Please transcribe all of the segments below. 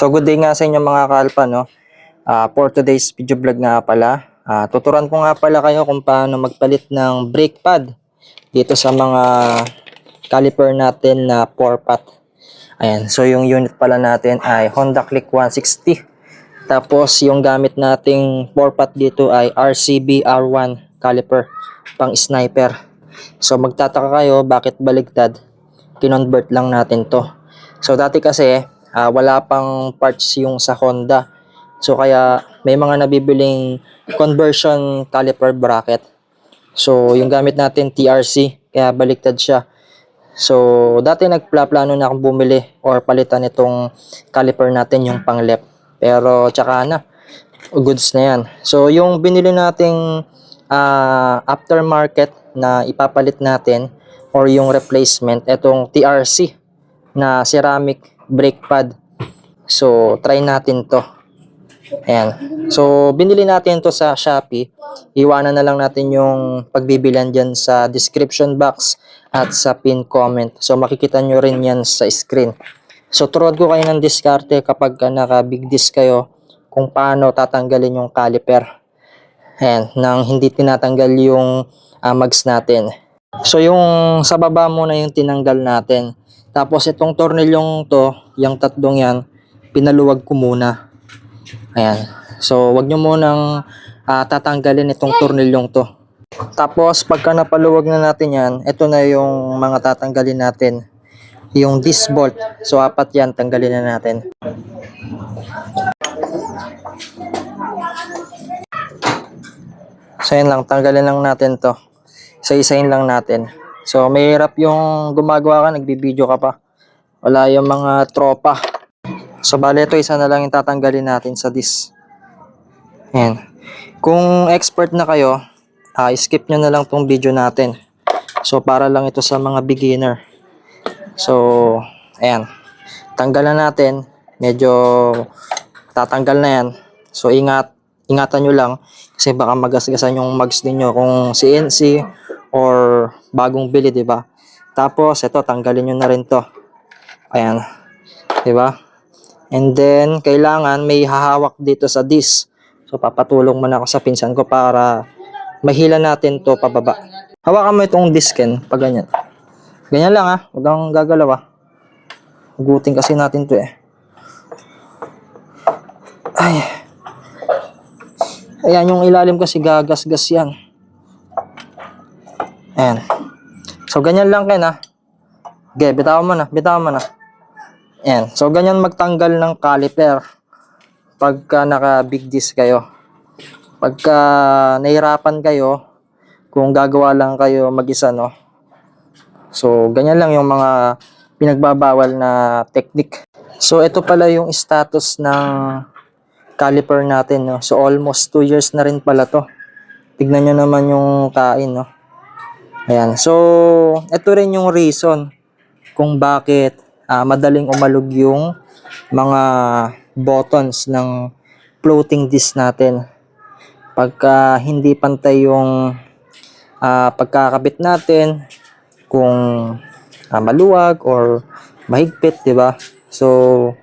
So good day nga sa inyo mga kalpa, no? For today's video vlog nga pala, tuturuan ko nga pala kayo kung paano magpalit ng brake pad dito sa mga caliper natin na 4-pot. Ayan, so yung unit pala natin ay Honda Click 160. Tapos yung gamit nating 4-pot dito ay RCB R1 caliper pang sniper. So magtataka kayo bakit baligtad, kinonvert lang natin to. So dati kasi wala pang parts yung sa Honda. So kaya may mga nabibiling conversion caliper bracket. So yung gamit natin TRC, kaya baliktad siya. So dati nagplano na akong bumili or palitan itong caliper natin yung pang left. Pero tsaka na, goods na yan. So yung binili nating aftermarket na ipapalit natin or yung replacement, itong TRC na ceramic brake pad. So try natin to. Ayan. So binili natin to sa Shopee. Iwanan na lang natin yung pagbibilan dyan sa description box at sa pin comment. So makikita nyo rin yan sa screen. So turuan ko kayo ng diskarte kapag naka big disc kayo kung paano tatanggalin yung caliper. Ayan, nang hindi tinatanggal yung mags natin. So yung sa baba muna yung tinanggal natin. Tapos itong tornilyong to, yung tatlong yan, pinaluwag ko muna. Ayan. So wag nyo munang tatanggalin itong tornilyong to. Tapos pagka napaluwag na natin yan, ito na yung mga tatanggalin natin. Yung disc bolt. So 4 yan, tanggalin na natin. So yan lang, tanggalin lang natin to. Isa-isahin lang natin. So mahirap yung gumagawa ka, nagbibideo ka pa. Wala yung mga tropa. So bale ito, isa na lang yung tatanggalin natin sa disc. Ayan. Kung expert na kayo, skip nyo na lang tong video natin. So para lang ito sa mga beginner. So ayan. Tanggalan natin. Medyo tatanggal na yan. So ingatan nyo lang. Kasi baka magasgasan yung mags ninyo kung CNC or bagong bili, di ba? Tapos ito, tanggalin nyo na rin to. Ayan. Di ba? And then kailangan may hahawak dito sa disc. So papatulong muna ako sa pinsan ko para mahila natin to pababa. Hawakan mo itong disken pag ganyan. Ganyan lang huwag kang gagalaw Hugutin kasi natin to Ay. Ayan, yung ilalim kasi gagasgas yan. Ayan. So ganyan lang Ken Okay, bitawan mo na. Ayan. So ganyan magtanggal ng caliper pagka naka big disc kayo. Pagka nahirapan kayo, kung gagawa lang kayo mag-isa, no? So ganyan lang yung mga pinagbabawal na technique. So ito pala yung status ng caliper natin, no? So almost 2 years na rin pala to. Tignan nyo naman yung kain, no? Ayan. So ito rin yung reason kung bakit madaling umalog yung mga buttons ng floating disc natin. Pagka hindi pantay yung pagkakabit natin, kung maluwag or mahigpit, di ba? So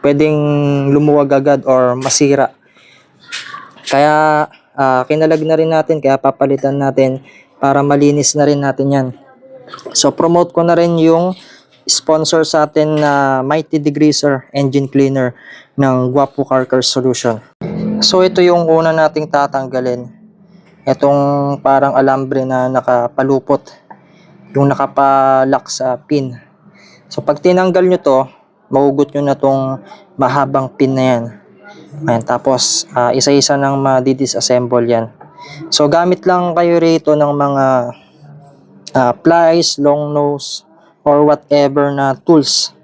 pwedeng lumuwag agad or masira. Kaya kinalag na rin natin, kaya papalitan natin para malinis na rin natin yan. So promote ko na rin yung sponsor sa atin na Mighty Degreaser Engine Cleaner ng Guapo Car Care Solution. So ito yung una nating tatanggalin. Itong parang alambre na nakapalupot, yung nakapalak sa pin. So pag tinanggal nyo to, mahugot nyo na tong mahabang pin na yan. Ayan, tapos isa-isa nang ma-disassemble yan. So gamit lang kayo rito ng mga pliers, long nose, or whatever na tools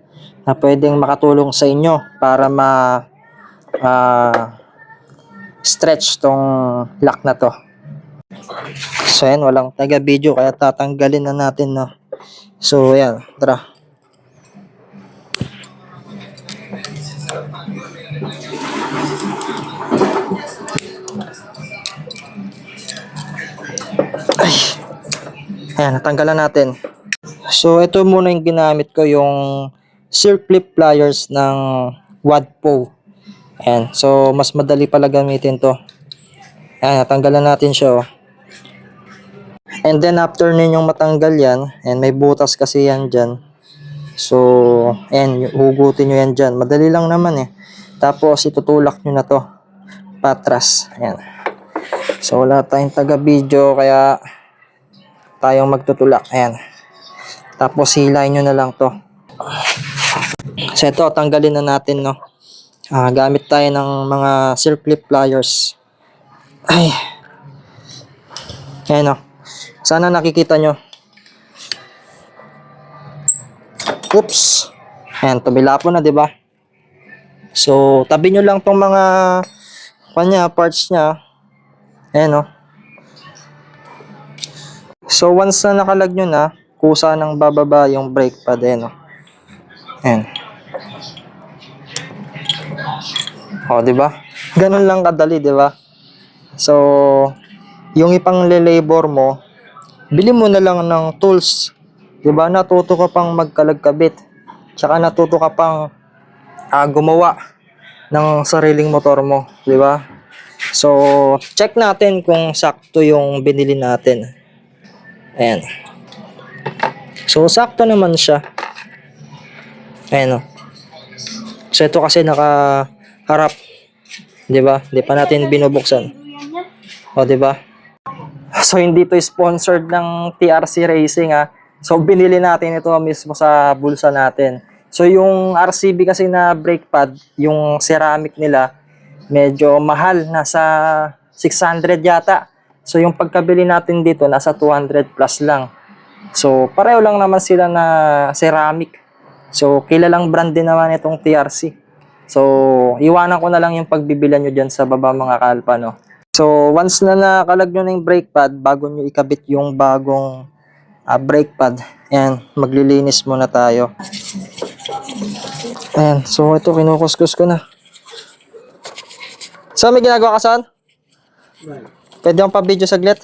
na pwedeng makatulong sa inyo para stretch tong lock na to. So yan, walang taga-video kaya tatanggalin na natin, no? So yan, tara. Ay. Ayan, natanggalan natin. So ito muna yung ginamit ko, yung circlip pliers ng Wadpo. Ayan. So, mas madali pala gamitin to. Ayan, natanggalan natin siya, oh. And then, after ninyong matanggal yan, and may butas kasi yan dyan. So, ayan, hugutin nyo yan dyan. Madali lang naman eh. Tapos, itutulak nyo na to. Patras. Ayan. So, wala tayong taga-video, kaya tayong magtutulak. Ayan. Tapos, hilayin nyo na lang to. So, ito, tanggalin na natin, no. Gamit tayo ng mga circlip pliers. Ay. Ayan, no. Sana nakikita nyo. Oops. Ayan, tumila po na, di ba? So, tabi nyo lang tong mga parts niya. Ayan, no. So, once na nakalag nyo na, kusa nang bababa yung brake pad. Ayan, no. Ayan. O, di ba? Ganun lang kadali, di ba? So, yung ipang labor mo, bili mo na lang ng tools. 'Di ba? Natuto ka pang magkalagkabit. Tsaka natuto ka pang gumawa ng sariling motor mo, 'di ba? So, check natin kung sakto yung binili natin. Ayan. So, sakto naman siya. Ayan, oh. So, ito kasi nakaharap. 'Di ba? Hindi pa natin binubuksan. O, 'di ba? So, hindi to sponsored ng TRC Racing, ha. So, binili natin ito mismo sa bulsa natin. So, yung RCB kasi na brake pad, yung ceramic nila, medyo mahal. Nasa 600 yata. So, yung pagkabili natin dito, nasa 200 plus lang. So, pareho lang naman sila na ceramic. So, kilalang brand din naman itong TRC. So, iwanan ko na lang yung pagbibilan nyo dyan sa baba mga kalpa, no. So, once na nakalag nyo na yung brake pad, bago nyo ikabit yung bagong brake pad, ayan, maglilinis muna tayo. Ayan, so ito, kinukuskus ko na. So, may ginagawa ka saan? Pwede akong pa-video saglit?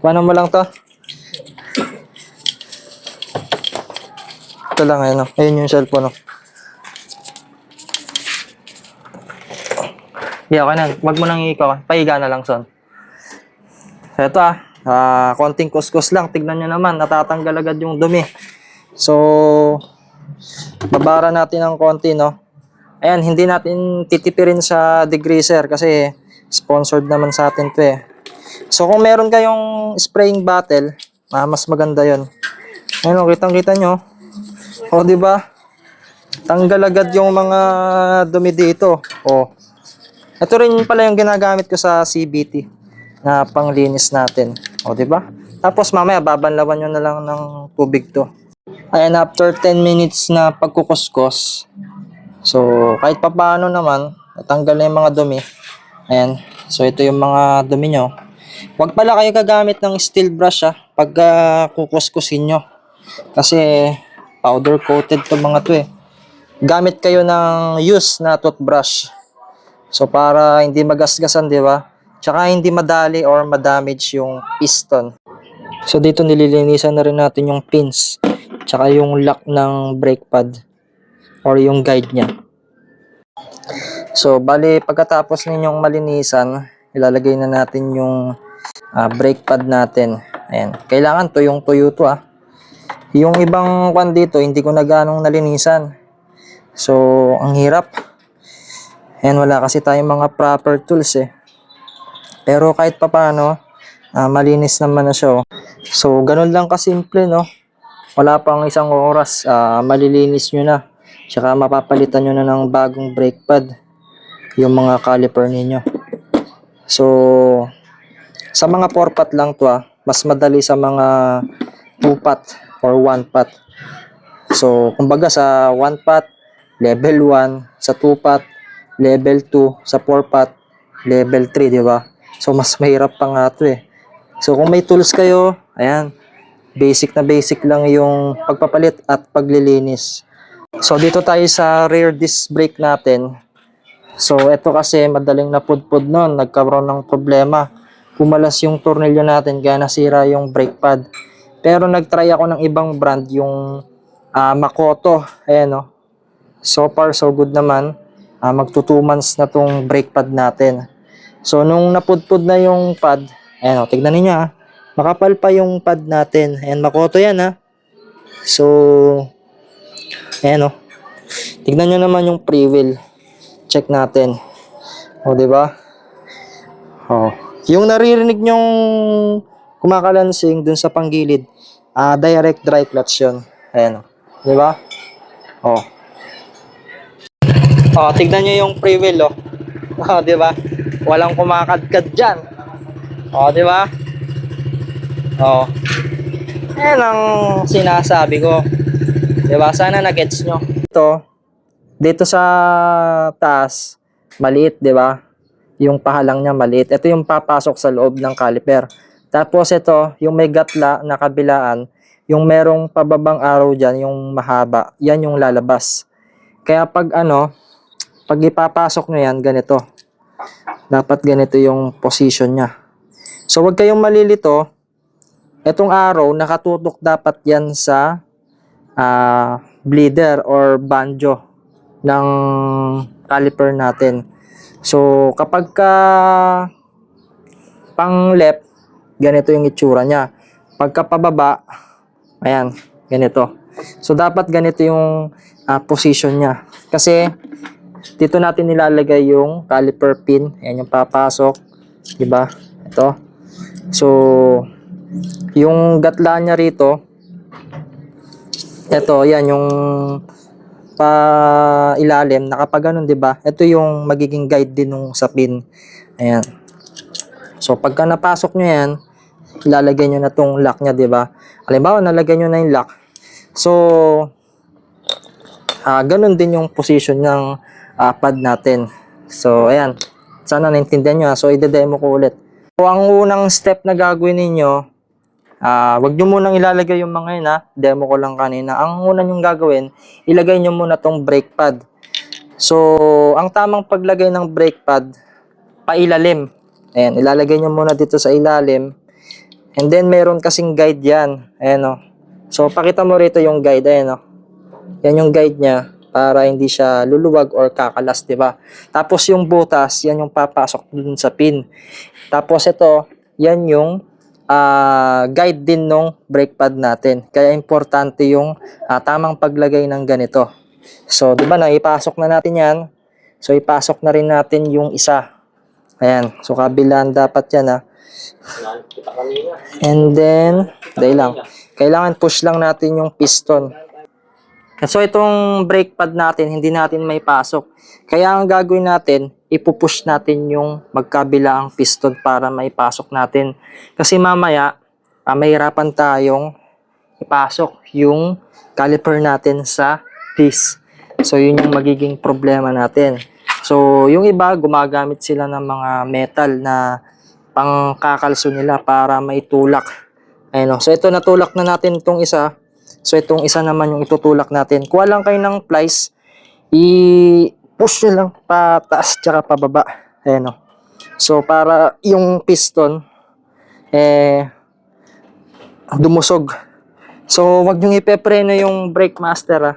Kuhanan mo lang to. Ito lang, ayun, ayun yung cellphone, no. Yeah, okay na. Wag mo nang ikaw. Pahiga na lang, son. So, ito konting kuskus lang. Tignan nyo naman. Natatanggal agad yung dumi. So, babara natin ng konti, no? Ayan, hindi natin titipirin sa degreaser kasi sponsored naman sa atin to eh. So, kung meron kayong spraying bottle, mas maganda yon. Ayan, kitang-kita nyo. O, diba? Tanggal agad yung mga dumi dito. O, ito rin pala yung ginagamit ko sa CBT na panglinis natin. O, di ba? Tapos mamaya babanlawan nyo na lang ng tubig to. Ayan, after 10 minutes na pagkukuskos, so kahit papaano naman, natanggal na yung mga dumi. Ayan, so ito yung mga dumi nyo. Huwag pala kayo gagamit ng steel brush pag kukuskusin nyo. Kasi powder coated to mga to eh. Gamit kayo ng used na toothbrush. So, para hindi magasgasan, di ba? Tsaka hindi madali or madamage yung piston. So, dito nililinisan na rin natin yung pins. Tsaka yung lock ng brake pad. Or yung guide niya. So, bali, pagkatapos ninyong malinisan, ilalagay na natin yung brake pad natin. Ayan. Kailangan tuyong-tuyo to, Yung ibang kwan dito, hindi ko na ganong nalinisan. So, ang hirap. Ayan, wala kasi tayong mga proper tools eh. Pero kahit pa paano, malinis naman na siya. So, ganun lang kasimple, no? Wala pang isang oras, malilinis nyo na. Tsaka mapapalitan nyo na ng bagong brake pad. Yung mga caliper ninyo. So, sa mga 4-pot lang to mas madali sa mga 2-pot or 1-pot. So, kumbaga sa 1-pot, level 1, sa 2-pot, level 2, sa 4-pot, level 3, di ba? So, mas mahirap pa nga ito eh. So, kung may tools kayo, ayan, basic na basic lang yung pagpapalit at paglilinis. So, dito tayo sa rear disc brake natin. So, ito kasi madaling napudpud nun. Nagkaroon ng problema. Pumalas yung tornilyo natin kaya nasira yung brake pad. Pero nagtry ako ng ibang brand, yung Makoto. Ayan, no? So far, so good naman. Magto 2 months na tong brake pad natin. So, nung napudpud na yung pad, ayan o, tignan niyo ha. Makapal pa yung pad natin. Ayan, Makoto yan ha. So, ayan o. Tignan nyo naman yung pre-wheel. Check natin. O, diba? O. Yung naririnig nyong kumakalansing dun sa panggilid, direct dry clutch yun. Ayan o. Diba? O. O, tignan nyo yung pre-wheel o. O, diba? Walang kumakadkad dyan. O, diba? O. Ayan ang sinasabi ko. Diba? Sana na-gets nyo. Dito sa taas, maliit, di ba? Yung pahalang niya maliit. Ito yung papasok sa loob ng caliper. Tapos ito, yung may gatla na kabilaan, yung merong pababang arrow dyan, yung mahaba, yan yung lalabas. Kaya pag pag ipapasok nyo yan, ganito. Dapat ganito yung position niya. So, wag kayong malilito. Itong arrow, nakatutok dapat yan sa bleeder or banjo ng caliper natin. So, kapag pang left, ganito yung itsura niya. Pagka pababa, ayan, ganito. So, dapat ganito yung position niya. Kasi, dito natin nilalagay yung caliper pin. Ayan yung papasok. Diba? Ito. So, yung gatla niya rito, ito, yan, yung pa ilalim, nakapaganon, di ba? Ito yung magiging guide din nung sa pin. Ayan. So, pagka napasok nyo yan, ilalagay nyo na tong lock nya, di ba? Halimbawa, nalagay nyo na yung lock. So, ganun din yung position ng pad natin. So, ayan. Sana naintindihan nyo. So, ide-demo ko ulit. So, ang unang step na gagawin ninyo, wag nyo munang ilalagay yung mga yun ha. Demo ko lang kanina. Ang una nyong gagawin, ilagay nyo muna tong brake pad. So, ang tamang paglagay ng brake pad, pailalim. Ayan, ilalagay nyo muna dito sa ilalim. And then, meron kasing guide yan. Ayan o. So, pakita mo rito yung guide. Ayan o. Yan yung guide niya para hindi siya luluwag or kakalas, diba? Tapos yung butas, yan yung papasok dun sa pin. Tapos ito, yan yung guide din nung brake pad natin. Kaya importante yung tamang paglagay ng ganito. So, di ba na ipasok na natin yan. So, ipasok na rin natin yung isa. Ayan. So, kabilaan dapat yan ha. And then, dahil lang. Kailangan push lang natin yung piston. So, itong brake pad natin, hindi natin may pasok. Kaya ang gagawin natin, ipupush natin yung magkabilang piston para maipasok natin. Kasi mamaya, mahirapan tayong ipasok yung caliper natin sa disc. So, yun yung magiging problema natin. So, yung iba, gumagamit sila ng mga metal na pangkakalso nila para maitulak. Ayun, so, ito natulak na natin itong isa. So, itong isa naman yung itutulak natin. Kuha lang kayo ng plies, i-push nyo lang pataas tsaka pababa. Ayan o. So, para yung piston, dumusog. So, wag nyo ipepreno yung brake master ha.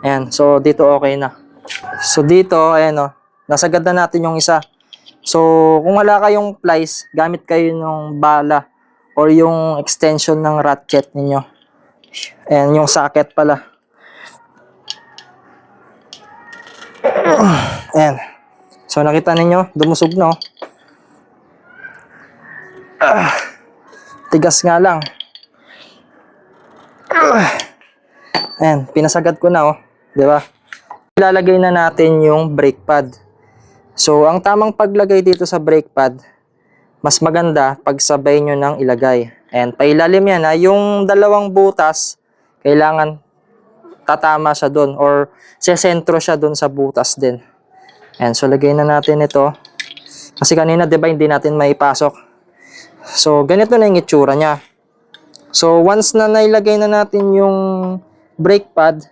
Ayan. So, dito okay na. So, dito, ayan o. Nasagad na natin yung isa. So, kung wala kayong plies, gamit kayo ng bala or yung extension ng ratchet ninyo. Ayan, yung socket pala. Ayan. So, nakita ninyo, dumusog na, oh. Tigas nga lang. Ayan, pinasagad ko na, oh. Diba? Ilalagay na natin yung brake pad. So, ang tamang paglagay dito sa brake pad, mas maganda pag sabay nyo nang ilagay. Ayan, pailalim yan ha. Yung dalawang butas, kailangan tatama siya doon or sesentro siya doon sa butas din. Ayan, so lagay na natin ito. Kasi kanina, di ba, hindi natin maipasok. So, ganito na yung itsura niya. So, once na nailagay na natin yung brake pad,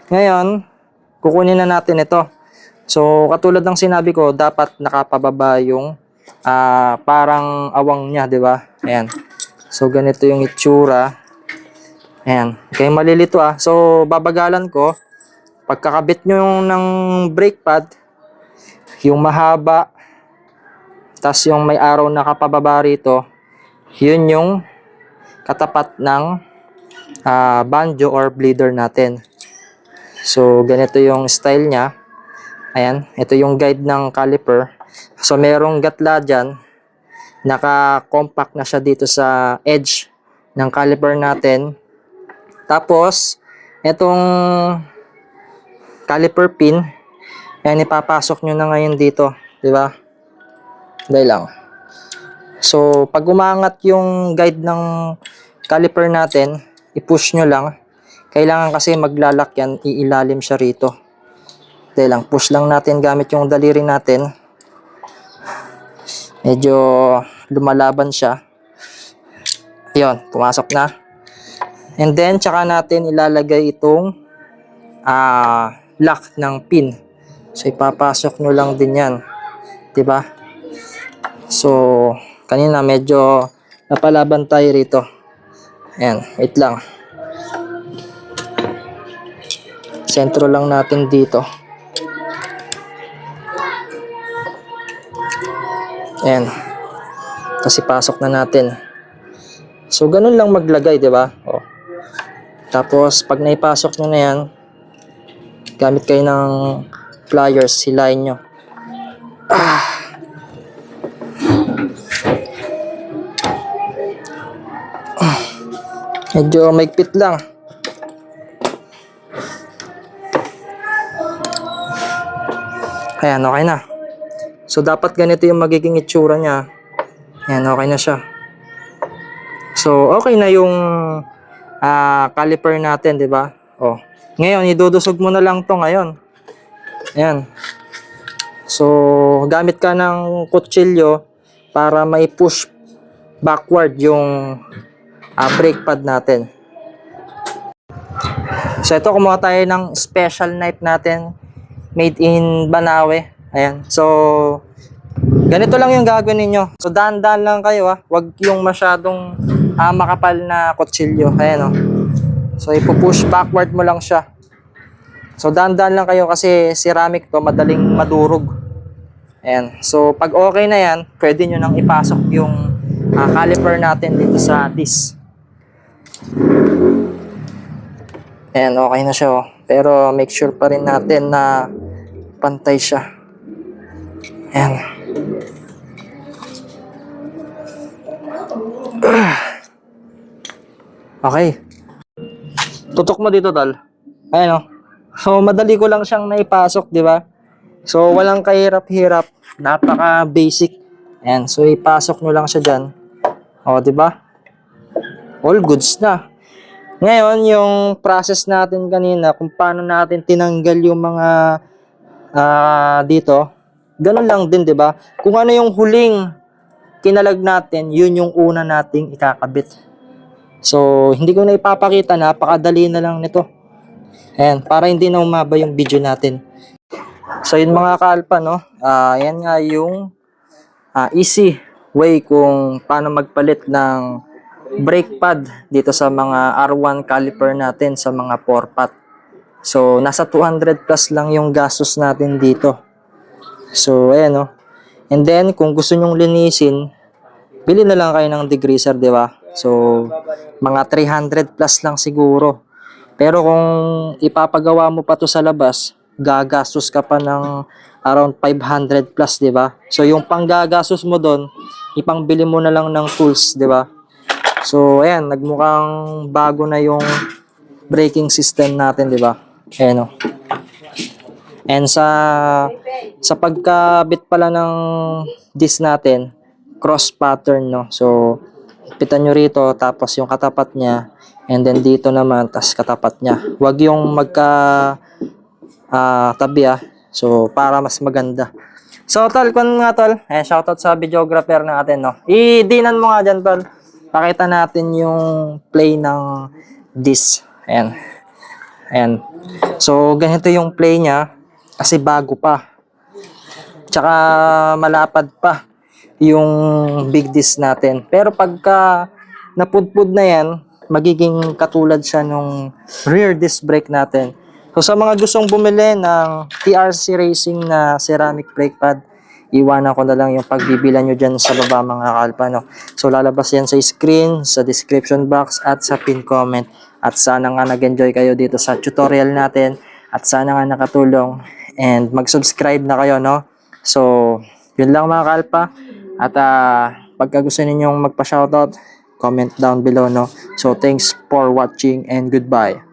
ngayon, kukunin na natin ito. So, katulad ng sinabi ko, dapat nakapababa yung parang awang niya, di ba? Ayan. So, ganito yung itsura. Ayan. Okay, malilito ah. So, babagalan ko pagkakabit nyo ng brake pad, yung mahaba, tas yung may araw na kapababa rito, yun yung katapat ng banjo or bleeder natin. So, ganito yung style niya. Ayan, ito yung guide ng caliper. So, merong gatla dyan. Naka-compact na siya dito sa edge ng caliper natin. Tapos, itong caliper pin, ayan, ipapasok nyo na ngayon dito. Diba? Dahil lang. So, pag umangat yung guide ng caliper natin, i-push nyo lang. Kailangan kasi maglalak yan, iilalim siya rito. Dahil lang, push lang natin gamit yung daliri natin. Medyo lumalaban siya. Yun, pumasok na. And then, tsaka natin ilalagay itong lock ng pin. So, ipapasok nyo lang din yan. Diba? So, kanina medyo napalaban tayo rito. Ayan, wait lang. Sentro lang natin dito. Ayan. Kasi pasok na natin. So, ganun lang maglagay, di ba? O. Tapos, pag naipasok nyo na yan, gamit kayo ng pliers, hilahin nyo. Medyo maigpit lang. Ayan, okay na. So, dapat ganito yung magiging itsura niya. Ayan, okay na siya. So, okay na yung caliper natin, di ba? Oh. Ngayon, idudusog mo na lang to ngayon. Ayan. So, gamit ka ng kutsilyo para mai-push backward yung brake pad natin. So, ito, kumuha tayo ng special knife natin. Made in Banawe. Ayan. So, ganito lang yung gagawin ninyo. So, dahan-dahan lang kayo, ha. Huwag yung masyadong makapal na kutsilyo. Ayan, oh. So, ipupush backward mo lang siya. So, dahan-dahan lang kayo kasi ceramic to, madaling madurog. Ayan. So, pag okay na yan, pwede nyo nang ipasok yung caliper natin dito sa disc. Ayan, okay na siya, oh. Pero, make sure pa rin natin na pantay siya. Ayan. Okay. Tutok mo dito, tol. Ayan, oh. So, madali ko lang siyang naipasok, di ba? So, walang kahirap-hirap. Napaka-basic. Ayan. So, ipasok nyo lang siya dyan. O, di ba? All goods na. Ngayon, yung process natin kanina, kung paano natin tinanggal yung mga dito, ganun lang din, di ba? Kung ano yung huling kinalag natin, yun yung una nating ikakabit. So, hindi ko na ipapakita, napakadali na lang nito. Ayan, para hindi na umaba yung video natin. So, yun mga kaalpa, no? Yan nga yung easy way kung paano magpalit ng brake pad dito sa mga R1 caliper natin sa mga 4-pot. So, nasa 200 plus lang yung gastos natin dito. So, ayan, no? And then, kung gusto nyong linisin, bili na lang kayo ng degreaser, di ba? So, mga 300 plus lang siguro. Pero kung ipapagawa mo pa to sa labas, gagastos ka pa ng around 500 plus, di ba? So, yung panggagastos mo doon, ipangbili mo na lang ng tools, di ba? So, ayan, nagmukhang bago na yung braking system natin, di ba? Ayan, o. And sa pagkabit pala ng disc natin, cross pattern, no? So, pitan nyo rito, tapos yung katapat niya, and then dito naman, tas katapat niya. Huwag yung tabi, So, para mas maganda. So, tol, kung nga, tol, shoutout sa videographer natin, no? I-dinan mo nga dyan, tol. Pakita natin yung play ng disc. Ayan. Ayan. So, ganito yung play niya. Kasi bago pa. Tsaka malapad pa yung big disc natin. Pero pagka napudpud na yan, magiging katulad siya nung rear disc brake natin. So sa mga gustong bumili ng TRC Racing na ceramic brake pad, iwanan ko na lang yung pagbibilan nyo dyan sa baba mga kalpa, no? So lalabas yan sa screen, sa description box at sa pin comment. At sana nga nag-enjoy kayo dito sa tutorial natin at sana nga nakatulong and mag-subscribe na kayo, no? So yun lang mga kalpa. At pagka gusto ninyong magpa-shoutout, comment down below, no? So thanks for watching and goodbye.